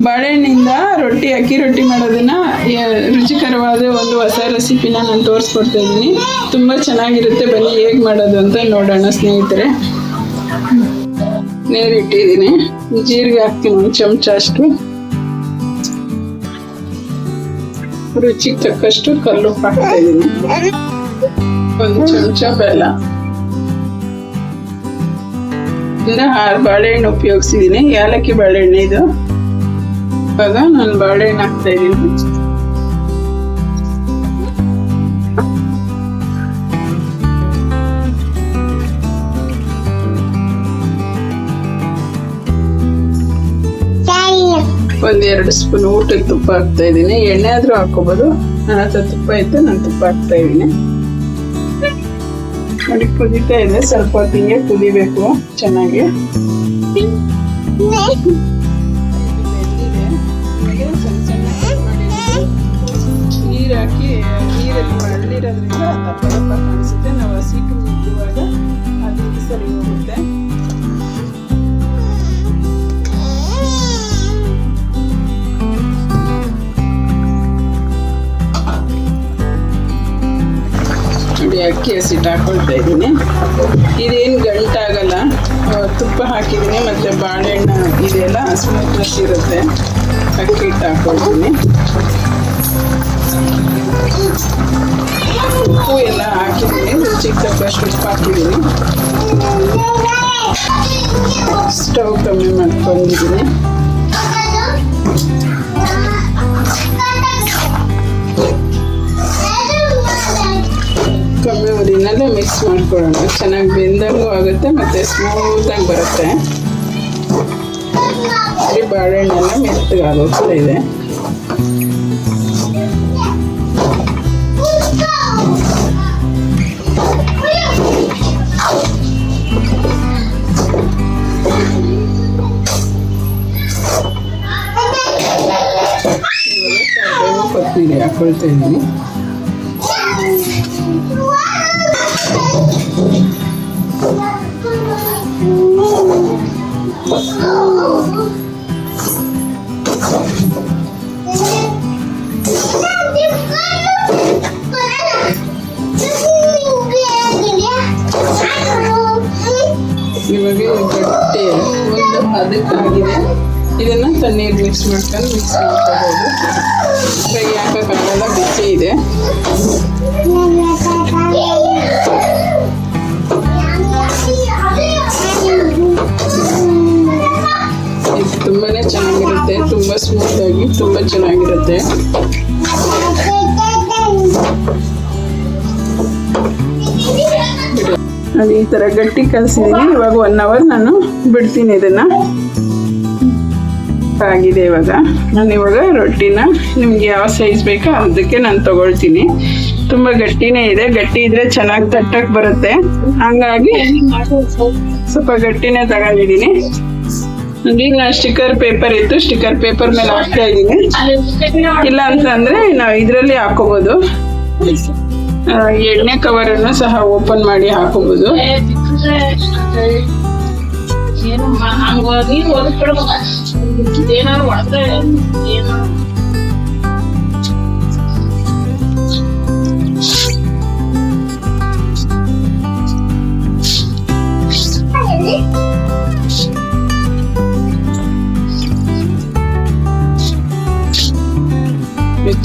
ಬಾಳೆಹಣ್ಣಿಂದ ಅಕ್ಕಿ ರೊಟ್ಟಿ ಮಾಡೋದನ್ನ ರುಚಿಕರವಾದ ಒಂದು ಹೊಸ ರೆಸಿಪಿನ ನಾನು ತೋರಿಸ್ಕೊಡ್ತಾ ಇದ್ದೀನಿ. ತುಂಬ ಚೆನ್ನಾಗಿರುತ್ತೆ. ಬನ್ನಿ ಹೇಗೆ ಮಾಡೋದು ಅಂತ ನೋಡೋಣ ಸ್ನೇಹಿತರೆ. ನೀರಿಟ್ಟಿದ್ದೀನಿ, ಜೀರಿಗೆ ಹಾಕ್ತೀನಿ 1 ಚಮಚ ಅಷ್ಟು, ರುಚಿಗೆ ತಕ್ಕಷ್ಟು ಕಲ್ಲುಪ್ಪು ಹಾಕ್ತಾ ಇದ್ದೀನಿ, 1 ಚಮಚ ಬೆಲ್ಲ. ಇನ್ನು 6 ಬಾಳೆಹಣ್ಣು ಉಪಯೋಗಿಸಿದ್ದೀನಿ. ಏಲಕ್ಕಿ ಬಾಳೆಹಣ್ಣು ಇದು. ಇವಾಗ ನಾನು ಬಾಳೆಹಣ್ಣು ಹಾಕ್ತಾ ಇದ್ದೀನಿ. ಒಂದು 2 ಸ್ಪೂನ್ ಊಟದ ತುಪ್ಪ ಹಾಕ್ತಾ ಇದ್ದೀನಿ. ಎಣ್ಣೆ ಆದ್ರೂ ಹಾಕೋಬಹುದು, ನನ್ನ ಹತ್ರ ತುಪ್ಪ ಇತ್ತು, ನಾನು ತುಪ್ಪ ಹಾಕ್ತಾ ಇದ್ದೀನಿ. ನೋಡಿ ಕುದೀತಾ ಇದೆ, ಸ್ವಲ್ಪ ಹೊತ್ತಿಗೆ ಕುದಿಬೇಕು ಚೆನ್ನಾಗಿ. ನೀರು ಹಾಕಿ, ನೀರಲ್ಲಿ ಮರಳಿರೋದ್ರಿಂದ ದಪ್ಪ ದಪ್ಪ ಕಾಣಿಸುತ್ತೆ. ನಾವು ಹಸಿ ಇಡುವಾಗ ಅದು ಸರಿ ಹೋಗುತ್ತೆ. ನೋಡಿ ಅಕ್ಕಿ ಹಸಿಟ್ಟು ಹಾಕೊಳ್ತಾ ಇದ್ದೀನಿ. ಇದೇನು ಗಂಟಾಗಲ್ಲ, ತುಪ್ಪ ಹಾಕಿದ್ದೀನಿ ಮತ್ತು ಬಾಳೆಹಣ್ಣು ಇದೆಲ್ಲ ಸ್ಮೂತ್ನೆಸ್ ಇರುತ್ತೆ. ಅಕ್ಕಿ ಹಿಟ್ಟು ಹಾಕೊಳ್ತೀನಿ. ಉಪ್ಪು ಎಲ್ಲ ಹಾಕಿದ್ದೀನಿ, ರುಚಿಗೆ ತಕ್ಕಷ್ಟು ಉಪ್ಪು ಹಾಕಿದ್ದೀನಿ. ಸ್ಟವ್ ಕಮ್ಮಿ ಮಾಡ್ಕೊಂಡಿದ್ದೀನಿ. ಕಮ್ಮಿ ಉರಿನಲ್ಲೇ ಮಿಕ್ಸ್ ಮಾಡ್ಕೊಳ್ಳೋಣ. ಚೆನ್ನಾಗಿ ಬೆಂದಂಗೂ ಆಗುತ್ತೆ ಮತ್ತು ಸ್ಮೂತಾಗಿ ಬರುತ್ತೆ. ಬಾಳೆಹಣ್ಣೆಲ್ಲ ಮೆತ್ತಗಾಗೋಗ್ತಾ ಇದೆ. ಕೊತ್ತಂಬರಿ ಹಾಕೊಳ್ತಾ ಇದ್ದೀನಿ. ಇವಾಗ ಗಟ್ಟಿ ಒಂದು ಹದಕ್ಕಾಗಿದೆ. ಇದನ್ನ ತಣ್ಣೀರು ಮಿಕ್ಸ್ ಮಾಡ್ಕೋಬಹುದು. ಕೈ ಹಾಕೋಕ್ಕಾಗಲ್ಲ, ಬಿಸಿ ಇದೆ. ಇದು ತುಂಬಾನೇ ಚೆನ್ನಾಗಿರುತ್ತೆ, ತುಂಬಾ ಸ್ಮೂತ್ ಆಗಿ ತುಂಬಾ ಚೆನ್ನಾಗಿರುತ್ತೆ. ಅದು ಈ ತರ ಗಟ್ಟಿ ಕಲಸಿದೀನಿ. ಇವಾಗ 1 ಅವರ್ ನಾನು ಬಿಡ್ತೀನಿ. ಇದನ್ನ ಆಗಿದೆ. ಇವಾಗ ರೊಟ್ಟಿನ ನಿಮ್ಗೆ ಯಾವ ಸೈಜ್ ಬೇಕೋ ಅದಕ್ಕೆ ನಾನು ತಗೊಳ್ತೀನಿ. ತುಂಬಾ ಗಟ್ಟಿನೇ ಇದೆ. ಗಟ್ಟಿ ಇದ್ರೆ ಚೆನ್ನಾಗಿ ತಟ್ಟಕ್ ಬರುತ್ತೆ, ಹಂಗಾಗಿ ಸ್ವಲ್ಪ ಗಟ್ಟಿನೇ ತಗೊಂಡಿದ್ದೀನಿ. ಈಗ ನಾನು ಸ್ಟಿಕ್ಕರ್ ಪೇಪರ್ ಇತ್ತು, ಸ್ಟಿಕ್ಕರ್ ಪೇಪರ್ ಮೇಲೆ ಹಾಕ್ತಾ ಇದ್ದೀನಿ. ಇಲ್ಲ ಅಂತಂದ್ರೆ ನಾವು ಇದರಲ್ಲಿ ಹಾಕೋಬಹುದು. ಎಣ್ಣೆ ಕವರ್ ಅನ್ನು ಸಹ ಓಪನ್ ಮಾಡಿ ಹಾಕೋಬಹುದು.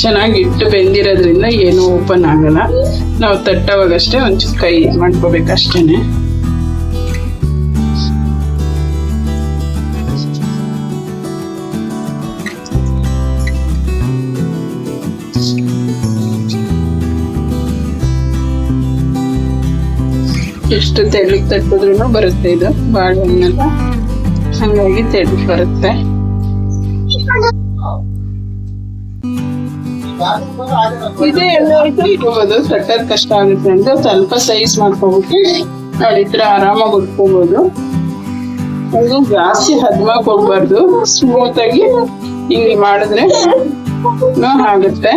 ಚೆನ್ನಾಗಿ ಇಟ್ಟು ಬೆಂದಿರೋದ್ರಿಂದ ಏನು ಓಪನ್ ಆಗಲ್ಲ. ನಾವು ತಟ್ಟವಾಗಷ್ಟೇ ಒಂಚೂರು ಕೈ ಮಾಡ್ಕೋಬೇಕಷ್ಟೇನೆ. ಎಷ್ಟು ತೆಳ್ಳಗೆ ತಟ್ಟಿದ್ರೂ ಬರುತ್ತೆ. ಇದು ಬಾಳೆಹಣ್ಣೆಲ್ಲ ಹಂಗಾಗಿ ತೆಳ್ಳಗೆ ಬರುತ್ತೆ. ಇದೇ ಎಣ್ಣೆ ಇಟ್ಕೋಬಹುದು. ತಟ್ಟೋದು ಕಷ್ಟ ಆಗುತ್ತೆ ಅಂತ ಸ್ವಲ್ಪ ಸೈಜ್ ಮಾಡ್ಕೋಬೇಕು. ನೋಡಿ, ಈ ತರ ಆರಾಮಾಗಿ ಉಟ್ಕೋಬಹುದು. ಅದು ಜಾಸ್ತಿ ಹದ್ಮಾಕ್ ಹೋಗ್ಬಾರ್ದು. ಸ್ಮೂತ್ ಆಗಿ ಹಿಂಗೆ ಮಾಡಿದ್ರೆ ಆಗುತ್ತೆ.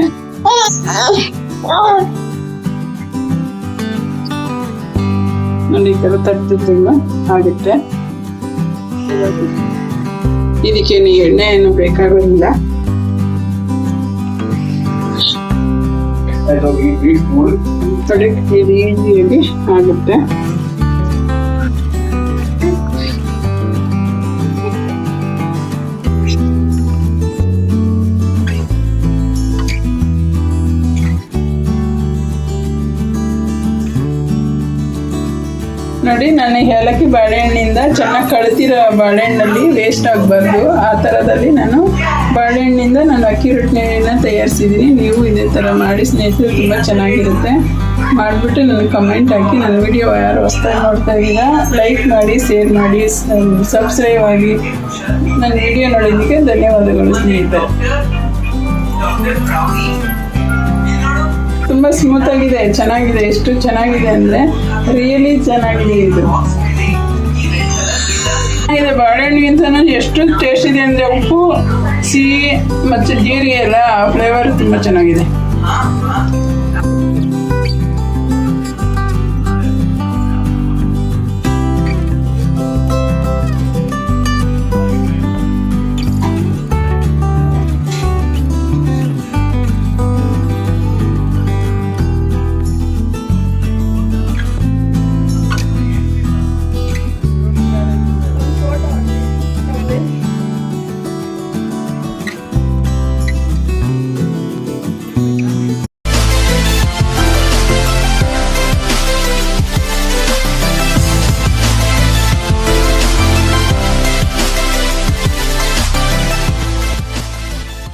ನೋಡಿ, ಈ ತರ ತಟ್ಟಿದ್ರಿಂದ ಆಗುತ್ತೆ. ಇದಕ್ಕೇನು ಎಣ್ಣೆ ಏನು ಬೇಕಾಗೋದಿಲ್ಲ. ಕಡೆ ಇದು ಈಸಿಯಾಗಿ ಆಗುತ್ತೆ. ನೋಡಿ, ನಾನು ಏಲಕ್ಕಿ ಬಾಳೆಹಣ್ಣಿಂದ ಚೆನ್ನಾಗಿ ಕಳ್ತಿರೋ ಬಾಳೆಹಣ್ಣಲ್ಲಿ ವೇಸ್ಟ್ ಆಗಬಾರ್ದು, ಆ ಥರದಲ್ಲಿ ನಾನು ಬಾಳೆಹಣ್ಣಿಂದ ನಾನು ಅಕ್ಕಿ ರೊಟ್ಟಿನ ತಯಾರಿಸಿದ್ದೀನಿ. ನೀವು ಇದೇ ಥರ ಮಾಡಿ ಸ್ನೇಹಿತರೆ, ತುಂಬ ಚೆನ್ನಾಗಿರುತ್ತೆ. ಮಾಡಿಬಿಟ್ಟು ನನಗೆ ಕಮೆಂಟ್ ಹಾಕಿ. ನನ್ನ ವಿಡಿಯೋ ಯಾರು ಹೊಸ್ದಾಗಿ ನೋಡ್ತಾ ಇದ್ದೀರಾ ಲೈಕ್ ಮಾಡಿ, ಶೇರ್ ಮಾಡಿ, ಸಬ್ಸ್ಕ್ರೈಬ್ ಆಗಿ. ನನ್ನ ವಿಡಿಯೋ ನೋಡೋದಕ್ಕೆ ಧನ್ಯವಾದಗಳು ಸ್ನೇಹಿತರೆ. ತುಂಬ ಸ್ಮೂತಾಗಿದೆ, ಚೆನ್ನಾಗಿದೆ. ಎಷ್ಟು ಚೆನ್ನಾಗಿದೆ ಅಂದರೆ ರಿಯಲಿ ಚೆನ್ನಾಗಿದೆ. ಇದು ಬಾಳೆಹಣ್ಣಿಗಿಂತ ಎಷ್ಟು ಟೇಸ್ಟ್ ಇದೆ ಅಂದರೆ ಉಪ್ಪು, ಸಿಹಿ ಮತ್ತು ಜೀರಿಗೆ ಎಲ್ಲ ಫ್ಲೇವರ್ ತುಂಬ ಚೆನ್ನಾಗಿದೆ.